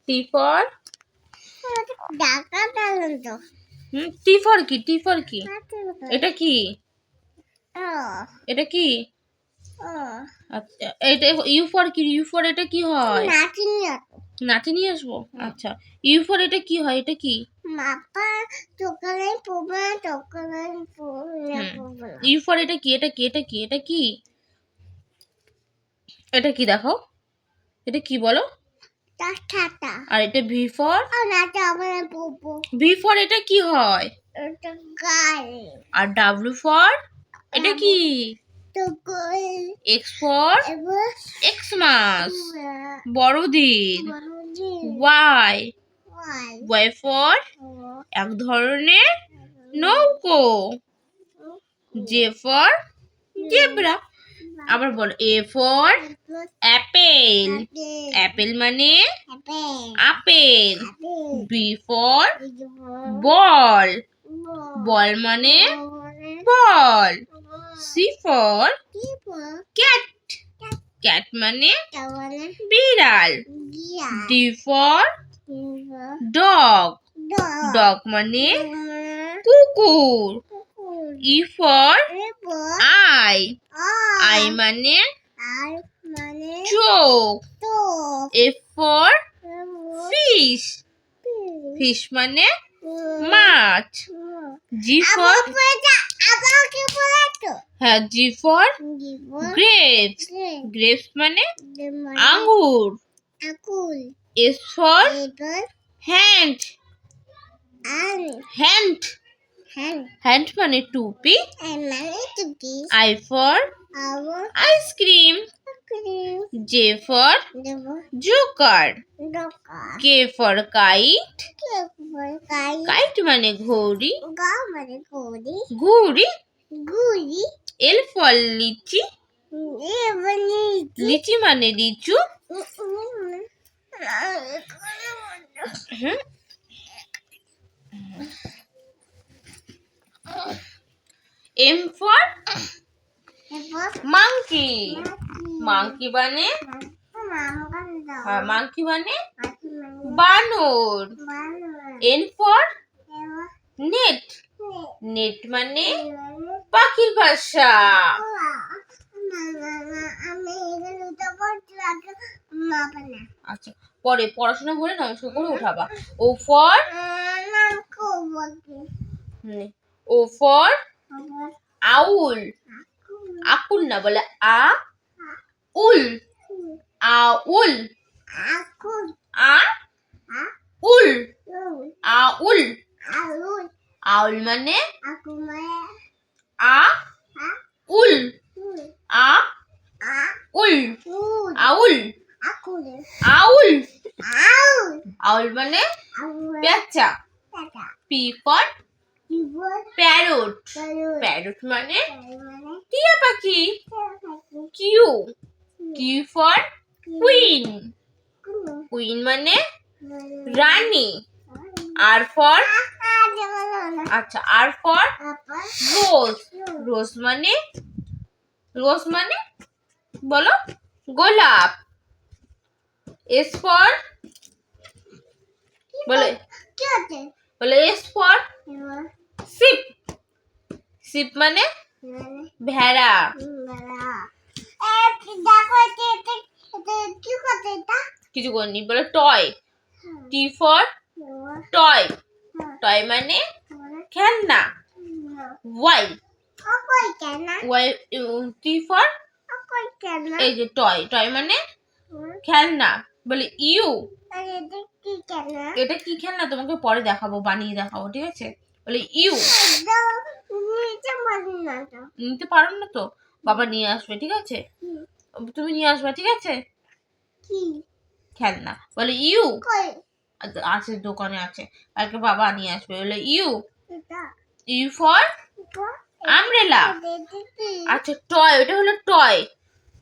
T for T for কি এটা কি এটা কি আচ্ছা এটা ইউ ফর কি ইউ ফর এটা কি হয় নাচে নিয়ে আসবো আচ্ছা ইউ ফর এটা কি হয় এটা কি ইউ ফর এটা কি এটা কি এটা কি এটা কি এটা কি দেখো এটা কি বলো আর এটা ভি ফর এটা কি হয় আর ডাব্লিউ ফর এটা কি এক্স ফর এক্সমাস বড়দিন ওয়াই ফর এক ধরনের নৌকো জে ফর জেব্রা আবার বলো এ ফর অ্যাপেল অ্যাপেল মানে আপেল বি ফর বল বল মানে বল সি ফর ক্যাট ক্যাট মানে বিড়াল ডি ফর ডগ ডগ মানে কুকুর ই ফর আই আই মানে চোখ এফ ফর ফিশ ফিশ মানে মাছ জি ফর হ্যাঁ জি ফর গ্রেপস গ্রেপস মানে আঙ্গুর S for hand hand hand মানে টুপি I for ice cream J for Joker K for kite kite মানে ঘড়ি ঘুড়ি এল ফর লিচি লিচি মানে লিচু এম ফর মাংকি মাংকি মানে মাংকি মানে বানর এন ফর নেট নেট মানে পাখির ভাষা আচ্ছা পরে পড়াশোনা করে নমস্কার করে উঠাবা ও ফর ও ফর আউল আকুল না বলে আ উল আউল আ উল আউল আউল মানে আ উল আ উল আউল আউল আউল মানে পেঁচা পি ফর প্যারট প্যারট মানে টিয়া পাখি Q Q for queen queen মানে রানী আর ফর আচ্ছা আর ফর রোজ রোজ মানে বলো গোলাপ এস ফর বলে এস ফর শিপ শিপ মানে ভেড়া কিছু করিনি বলে toy T for toy toy মানে খেলনা ওয়াই ওয়াই টি ফর এই যে টয় টয় মানে খেলনা বলে ইউ এটা কি খেলনা তোমাকে পরে দেখাবো বানিয়ে দেখাবো ঠিক আছে বলে ইউ নিতে পারো না তো বাবা নিয়ে আসবে ঠিক আছে তুমি নিয়ে আসবে ঠিক আছে খেলনা বলে ইউ আছে দোকানে আছে কালকে বাবা নিয়ে আসবে বলে ইউ ইউ ফর আমব্রেলা আচ্ছা টয় ওটা হলো টয়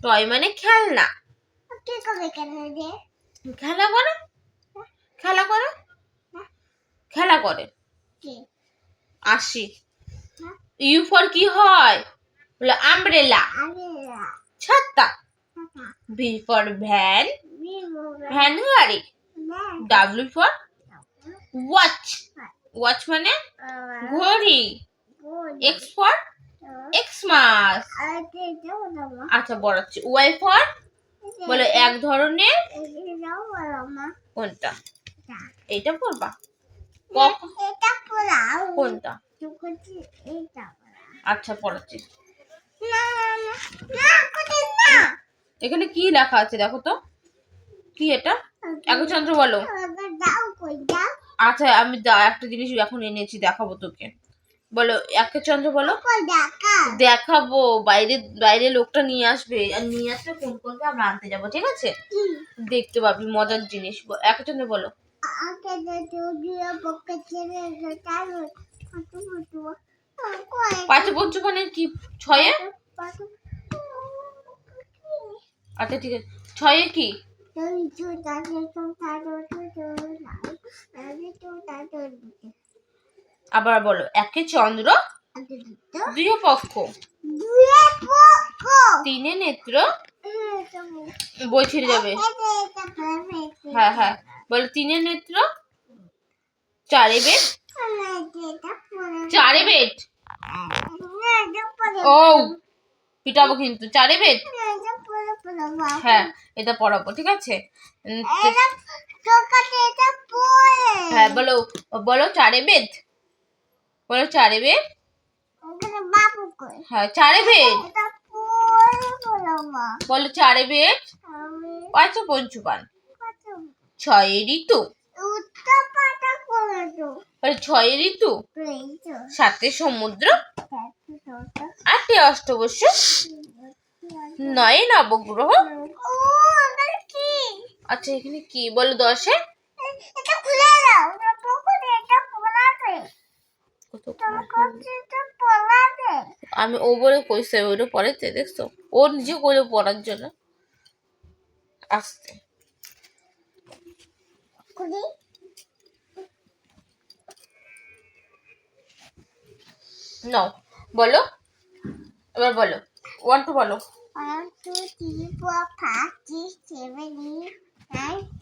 টয় মানে খেলনা খেলা করো খেলা করো খেলা করে আসি ইউ ফর কি হয় বলে আমব্রেলা ছাতা ভি ফর ভ্যান ভ্যান গাড়ি। W for watch. ওয়াচ মানে ঘড়ি। X for Xmas. আচ্ছা বলাচ্ছি। ওয়াই ফর বলো এক ধরনের। কোনটা? এইটা পড়বা? কোনটা? আচ্ছা পড়াচ্ছি। এখানে কি লেখা আছে দেখো তো, কি এটা? একচন্দ্র বলো। আচ্ছা আমি একটা জিনিস এখন এনেছি, দেখাবো তোকে। বলো একচন্দ্র বলো। দেখাবো, বাইরে বাইরে লোকটা নিয়ে আসবে, আর নিয়ে আসবে ফোন করবে, আমরা আনতে যাবো, ঠিক আছে? দেখতে পাবি মজার জিনিস। একচন্দ্র বলো। পাঁচে পঞ্চমানের কি? ছয়ে? আচ্ছা ঠিক আছে, ছয়ে কি? আবার বলো। একে চন্দ্র, দুই পক্ষ, তিনে নেত্র। বই ছিঁড়ে যাবে। হ্যাঁ হ্যাঁ বলো। তিনে নেত্র, চারে বেদ। চারে বেদ। ও পিটাবো কিন্তু। চারে বেদ। হ্যাঁ এটা পড়াবো, ঠিক আছে? হ্যাঁ বলো। বলো চারে বেদ। বলো চারে বেদ। হ্যাঁ চারে বেদ। বলো চারে বেদ, পাঁচে পঞ্চপান, ছয়ে ঋতু। ছয়ে ঋতু, সাতে সমুদ্র, আটে অষ্টবর্ষ, নয়ে নবগ্রহ। আচ্ছা এখানে কি? বলো দশে। আমি ও বলে কইছে, ওটা পড়াইতে দেখছো? ও নিজে করে পড়ার জন্য আসতে। নাও বলো, এবার বলো। 1 2 বলো। 1 2 3 4 5 6 7 8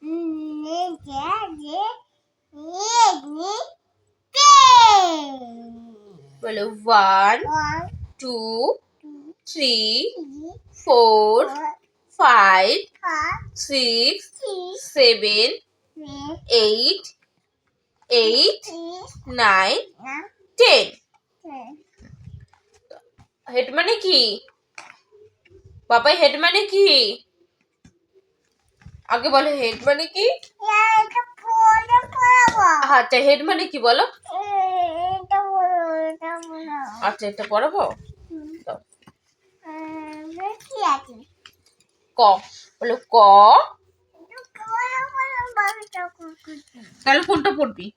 9 10 বলো 1 2 3 4 5 6 7 8 9 10। হেড মানে কি বাবা? হেড মানে কি? আগে বলো হেড মানে কি? আচ্ছা হেড মানে কি বলো? আচ্ছা এটা পড়াবো। ক বলো। ক। তাহলে কোনটা পড়বি?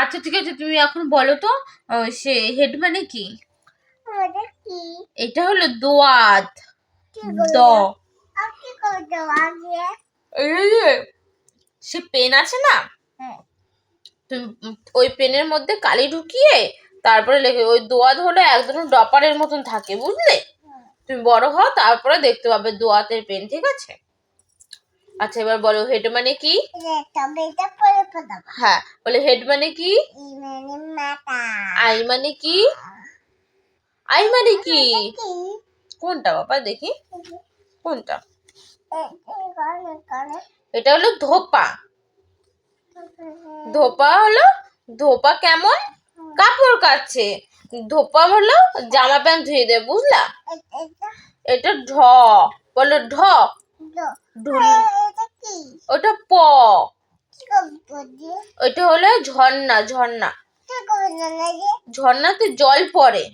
আচ্ছা ঠিক আছে, তুমি এখন বলো তো সে হেড মানে কি? এটা হলো দোয়াত। দ। সে পেন আছে না, তুমি ওই পেনের মধ্যে কালি ঢুকিয়ে তারপরে লেখে। ওই দোয়াত হলো এক ধরনের ডপারের মতন থাকে, বুঝলে? তুমি বড় হও তারপরে দেখতে পাবে দোয়াতের পেন, ঠিক আছে? আচ্ছা এবার বলো হেড মানে কি? হ্যাঁ বলে হেড মানে কি? আই মানে কি? আই মানে কি? কোনটা বাবা দেখি? কোনটা? এটা হলো ধোপা। ধোপা হলো, ধোপা কেমন? কাপড় কাচ্ছে। ধোপা হলো জামা প্যান্ট ধুয়ে দেয়, বুঝলা? এটা ঢ। বলো ঢ। ওটা প। ওইটা হলো ঝর্ণা। ঝর্ণা, ঝর্ণাতে জল পড়ে।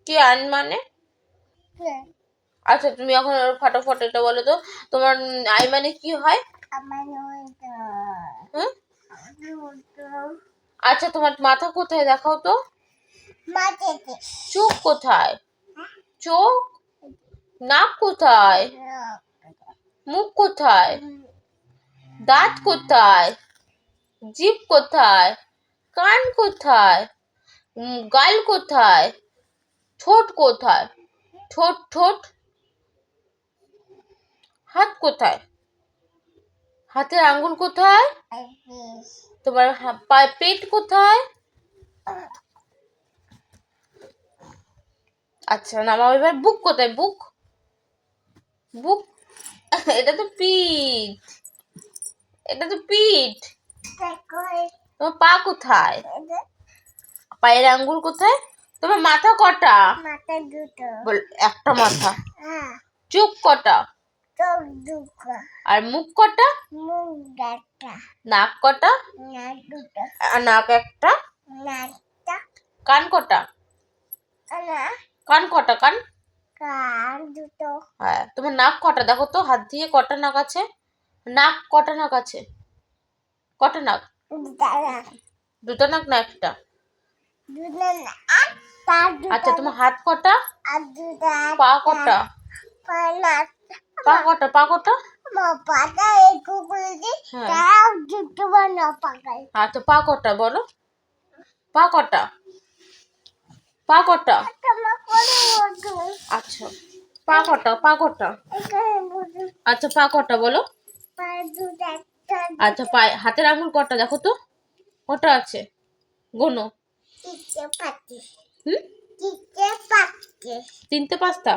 ক্যান মানে? আচ্ছা তুমি এখন ফটাফট এটা বলো তো, তোমার আই মানে কি হয়? আচ্ছা তোমার মাথা কোথায় দেখাও তো? চোখ কোথায়? চোখ। নাক কোথায়? মুখ কোথায়? দাঁত কোথায়? জিভ কোথায়? কান কোথায়? গাল কোথায়? ঠোঁট কোথায়? ঠোঁট ঠোঁট, হাত কোথায়? হাতের আঙ্গুল কোথায়? তোমার পেট কোথায়? আচ্ছা নামাও এবার। বুক কোথায়? বুক বুক এটা তো পিঠ, এটা তো পিঠ। তোমার পা কোথায়? পায়ের আঙ্গুল কোথায়? তোমার মাথা কটা? মাথা দুটো। বল একটা মাথা। চোখ কটা? চোখ দুটো। আর মুখ কটা? মুখ একটা। নাক কটা? নাক দুটো। নাক একটা। নাকটা। কান কটা? কান কটা? কান কান দুটো। হ্যাঁ। তোমার নাক কটা? দেখো তো হাত দিয়ে কটা নাক আছে? নাক কটা নাক আছে? কটা নাক? দুটো নাক না একটা? আচ্ছা তোমার হাত কটা? পা কটা? পা কটা? পা কটা? আচ্ছা পা কটা বলো? পা কটা? পা কটা? আচ্ছা পা কটা? পা কটা? আচ্ছা পা কটা বলো? আচ্ছা পায়ে হাতের আঙুল কটা দেখো তো? কটা আছে? গোনো। তিনটে পাঁচটা?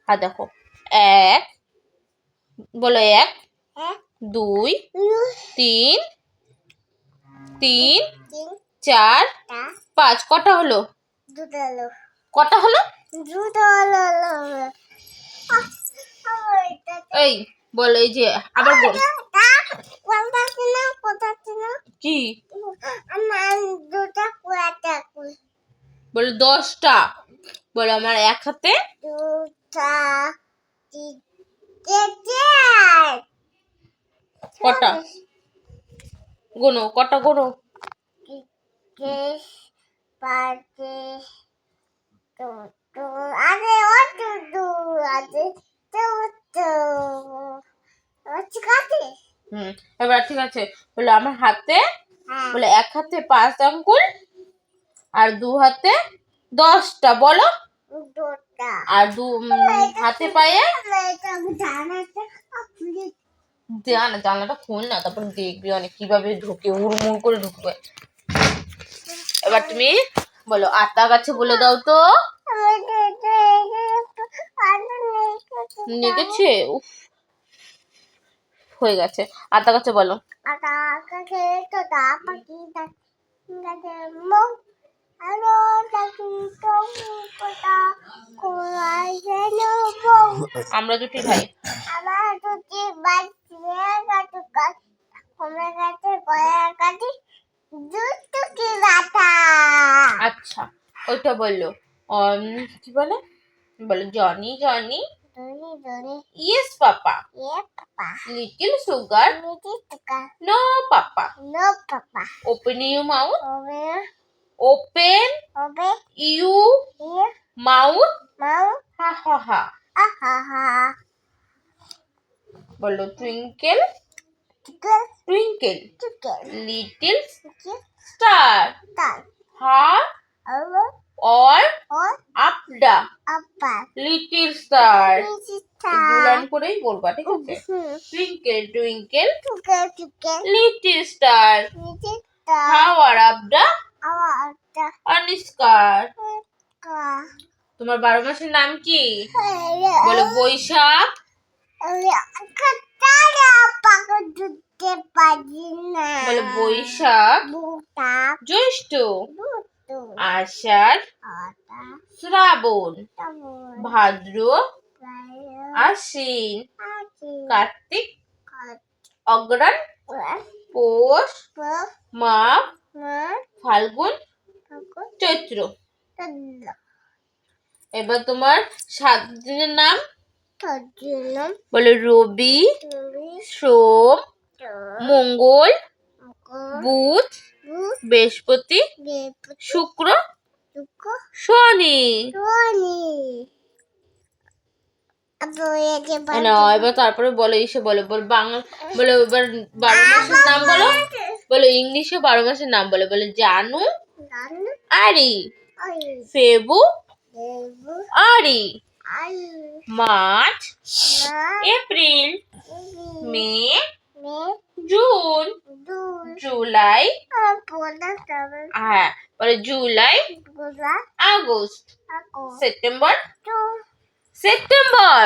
আর দেখো, এক, বলো এক, দুই, তিন, তিন, চার, পাঁচ। কটা হলো? কটা হলো? এই বলো, এই যে আবার বল। কি বলো? 10টা। বলো আমার এক হাতে কটা? গোনো, কটা গোনো? এবার ঠিক আছে। বলো আমার হাতে, বলে এক হাতে 5 আঙ্গুল আর দু হাতে 10টা। বলো। আর হাতে পায়ে জানলাটা খুল না, তারপর দেখবি অনেক কিভাবে ঢুকে, হুড়মুড় করে ঢুকবে। এবার তুমি বলো আতা গাছে বলে দাও তো। নেগেছে? উফ, হয়ে গেছে। আতা গাছে বলো। আমরা দুটি ভাই। আচ্ছা ওইটা বললো। কি বলে? বলো Johnny Johnny yes papa, little sugar no papa, open you mouth, open you mouth, ha ha ha. বলো twinkle twinkle little star, how or up the little star। দুলান করেই বলবা, ঠিক আছে? Twinkle twinkle little star, how are up the sky। তোমার 12 মাসের নাম কি? বলো বৈশাখ, বলো বৈশাখ, জ্যৈষ্ঠ, আষাঢ়, শ্রাবণ, ভাদ্র, আশ্বিন, কার্তিক, অগ্রহায়ণ, পৌষ, মাঘ, ফাল্গুন, চৈত্র। এবার তোমার 7 দিনের নাম বলে রবি, সোম, মঙ্গল, বুধ, বৃহস্পতি, শুক্র, শনি। এবার তারপরে বলো ইসে বলো বাংলা বলো। এবার 12 মাসের নাম বলো। বলো ইংলিশে 12 মাসের নাম বলো। বলো জানু আরি, ফেবু আরি, মার্চ, এপ্রিল, মে, জুন, জুলাই, হ্যাঁ বলো জুলাই, আগস্ট, সেপ্টেম্বর, সেপ্টেম্বর।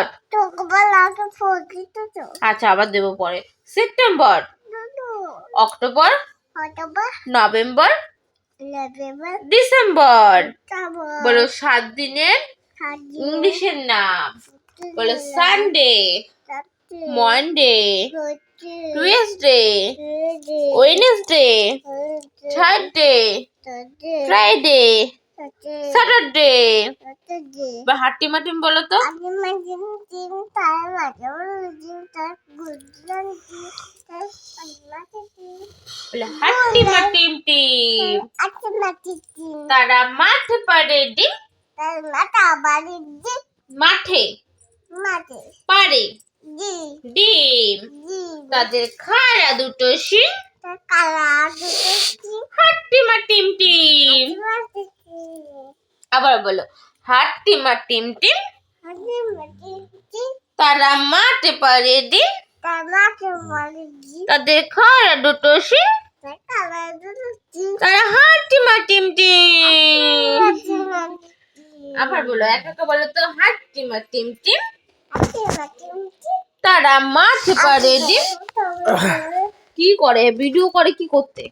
আচ্ছা আবার দেবো পরে। September, October, November, December. বলো 7 দিনের ইংলিশের নাম। বলো Sunday, Monday, Tuesday, Wednesday, Thursday, Friday, Saturday. হাট্টিমাটিম বলো তো। বলে হাট্টিমাটিম টিম, তারা মাঠে পারে ডিম, মাঠে পারে ডিম, তাদের খাড়া দুটো শিং, হাট্টিমাটিম টিম। আবার বলো হাট্টিমাটিম টিম, তারা মাঠে পারে ডিম, তাদের খাড়া দুটো শিং, তারা হাট্টিমাটিম টিম। আবার বলো এক একা বলো তো। হাট্টিমাটিম টিম, তারা মাঠে পারে ডিম। কি করে ভিডিও করে কি করতে